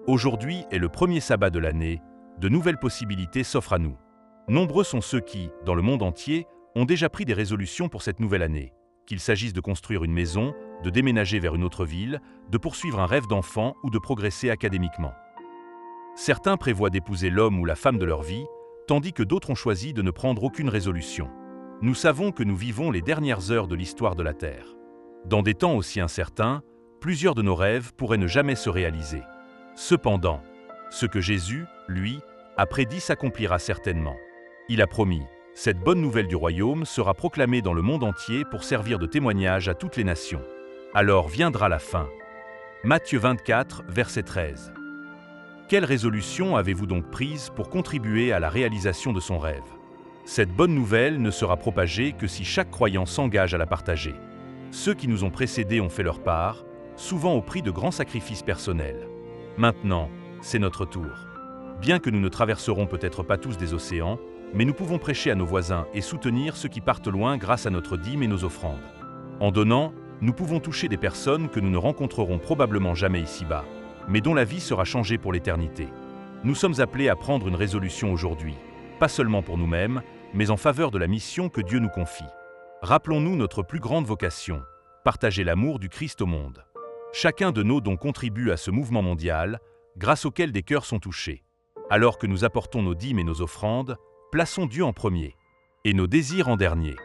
Aujourd'hui est le premier sabbat de l'année, de nouvelles possibilités s'offrent à nous. Nombreux sont ceux qui, dans le monde entier, ont déjà pris des résolutions pour cette nouvelle année. Qu'il s'agisse de construire une maison, de déménager vers une autre ville, de poursuivre un rêve d'enfant ou de progresser académiquement. Certains prévoient d'épouser l'homme ou la femme de leur vie, tandis que d'autres ont choisi de ne prendre aucune résolution. Nous savons que nous vivons les dernières heures de l'histoire de la Terre. Dans des temps aussi incertains, plusieurs de nos rêves pourraient ne jamais se réaliser. Cependant, ce que Jésus, lui, a prédit s'accomplira certainement. Il a promis, cette bonne nouvelle du royaume sera proclamée dans le monde entier pour servir de témoignage à toutes les nations. Alors viendra la fin. Matthieu 24, verset 13. Quelle résolution avez-vous donc prise pour contribuer à la réalisation de son rêve? Cette bonne nouvelle ne sera propagée que si chaque croyant s'engage à la partager. Ceux qui nous ont précédés ont fait leur part, souvent au prix de grands sacrifices personnels. Maintenant, c'est notre tour. Bien que nous ne traverserons peut-être pas tous des océans, mais nous pouvons prêcher à nos voisins et soutenir ceux qui partent loin grâce à notre dîme et nos offrandes. En donnant, nous pouvons toucher des personnes que nous ne rencontrerons probablement jamais ici-bas, mais dont la vie sera changée pour l'éternité. Nous sommes appelés à prendre une résolution aujourd'hui, pas seulement pour nous-mêmes, mais en faveur de la mission que Dieu nous confie. Rappelons-nous notre plus grande vocation, partager l'amour du Christ au monde. Chacun de nos dons contribue à ce mouvement mondial, grâce auquel des cœurs sont touchés. Alors que nous apportons nos dîmes et nos offrandes, plaçons Dieu en premier, et nos désirs en dernier.